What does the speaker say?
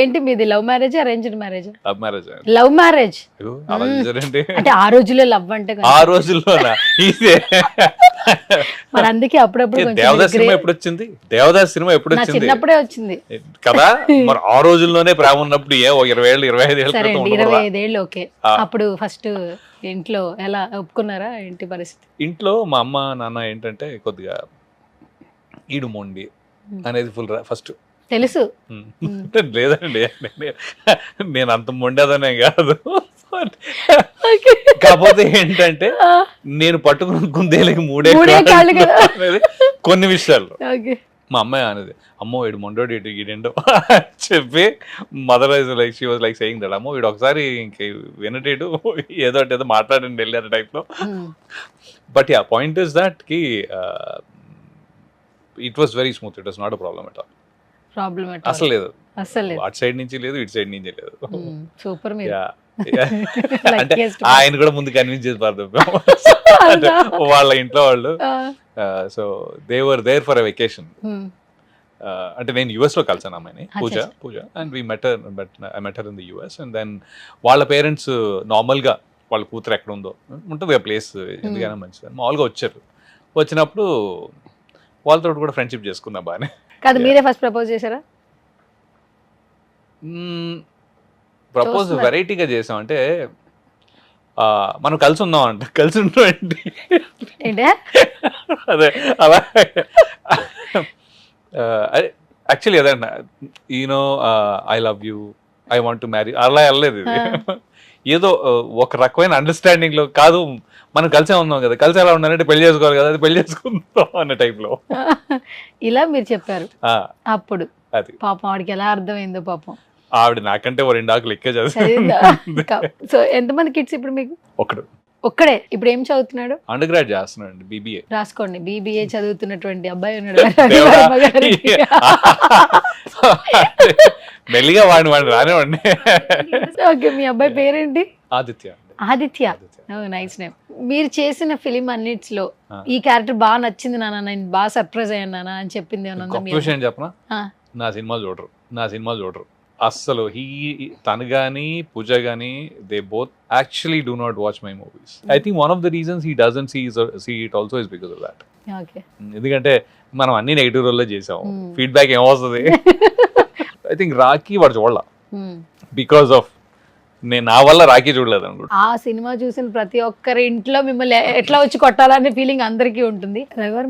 ఏంటి మీది love marriage arranged marriage? Love marriage. Love marriage అలా చూసారండి అంటే ఆ రోజుల్లో లవ్ అంటే ఆ రోజుల్లోనా ఇదే. మరి అందుకే అప్పుడప్పుడు కొంచెం దేవదాస్ సినిమా ఎప్పుడు వచ్చింది? దేవదాస్ సినిమా ఎప్పుడు నా వచ్చింది చిన్నప్పుడే వచ్చింది కదా? మరి ఆ రోజుల్లోనే ప్రేమ ఉన్నప్పుడు ఏ 20 ఏళ్ళు 25 ఏళ్ళ సరే క్రితం అండి, ఉండకూడదా? 25 ఏళ్ళు ఓకే. అప్పుడు ఫస్ట్ ఇంట్లో ఎలా ఒప్పుకున్నారా ఏంటి పరిస్థితి? ఇంట్లో మా అమ్మ నాన్న ఏంటంటే కొద్దిగా ఈడు మొండి అనేది ఫుల్ ఫస్ట్ తెలుసు. లేదండి, నేను అంత మొండేదనే కాదు. కాకపోతే ఏంటంటే నేను పట్టుకున్న కుందేలకి మూడే కాళ్ళు అనేది కొన్ని విషయాల్లో మా అమ్మాయి అనేది, అమ్మో వీడు మొండోడు ఇటు ఈడెండో చెప్పి mother is like she was like saying that అమ్మో వీడు ఒకసారి ఇంక వినటేడు ఏదో మాట్లాడండి వెళ్ళారు టైప్లో. But ya point is that కి it was very smooth, it was not a problem at all. Problem అసలు లేదు, అసలు అటు సైడ్ నుంచి లేదు ఇటు సైడ్ నుంచి లేదు. సూపర్ మీరు. అంటే ఆయన కూడా ముందు కన్విన్స్ చేసి పడతాం వాళ్ళ ఇంట్లో వాళ్ళు. So they were there for a vacation. అంటే నేను యుఎస్ లో కలిసాను అమ్మాయిని, Pooja and we met her, but I met her in the US. And then వాళ్ళ పేరెంట్స్ నార్మల్ గా వాళ్ళ కూతురు ఎక్కడ ఉందో ఉంటుంది ఆ ప్లేస్, ఎందుకైనా మంచిది మామూలుగా వచ్చారు. వచ్చినప్పుడు వాళ్ళతో కూడా ఫ్రెండ్షిప్ చేసుకున్నా బాగానే. కాదు మీరే ఫస్ట్ ప్రపోజ్ చేశారా? ప్రపోజ్ వెరైటీగా చేసాం, అంటే మనం కలిసి ఉందాం అంట, కలిసి ఉంటాం ఏంటి అదే అలా యాక్చువల్లీ అదన్న you know I love you, I want to marry అలా వెళ్ళలేదు. ఇది ఏదో ఒక రకమైన అండర్స్టాండింగ్ లో కాదు, మనం కలిసే ఉన్నాం కదా, కలిసి ఎలా ఉండాలంటే పెళ్లి చేసుకోవాలి కదా, అది పెళ్లి చేసుకుందాం అనే టైప్ లో ఇలా మీరు చెప్పారు. అప్పుడు అది పాపం ఆవిడకి ఎలా అర్థమైందో పాపం. ఆవిడ నాకంటే ఓ 2 ఆకులు ఎక్కువ చదివిందా? సో ఎంతమంది కిడ్స్ ఇప్పుడు మీకు? ఒక్కడే. ఇప్పుడు ఏం చదువుతున్నాడు? అండర్ గ్రాడ్ చేస్తున్నాడు, బీబీఏ. రాసుకోండి, బీబీఏ చదువుతున్నటువంటి అబ్బాయి ఉన్నాడు. మెల్లిగా వాడిని రానివ్వండి. ఓకే, మీ అబ్బాయి పేరేంటి? ఆదిత్య. Aditya, nice name. మీరు చేసిన ఫిలిం అన్నిటిలో ఈ క్యారెక్టర్ బాగా నచ్చింది నాన్న, నేను బాగా సర్ప్రైజ్ అయ్యాను నాన్న అని చెప్పింది విషయం చెప్పనా? నా సినిమాలు చూడరు అస్సలు. తను గానీ పూజ గానీ they both actually do not watch my movies. I think one of the reasons he doesn't see it also is because of that. ఎందుకంటే మనం అన్ని నెగిటివ్ రోల్లో చేసాం, ఫీడ్బ్యాక్ ఏమొస్తుంది. ఐ థింక్ రాఖీ వాడు చూడాల బికాస్ ఆఫ్ నా వల్ల రాఖీ చూడలేదు అనుకుంటా. ఆ సినిమా చూసిన ప్రతి ఒక్కరి ఇంట్లో మిమ్మల్ని ఎట్లా వచ్చి కొట్టాలనే ఫీలింగ్ అందరికీ ఉంటుంది.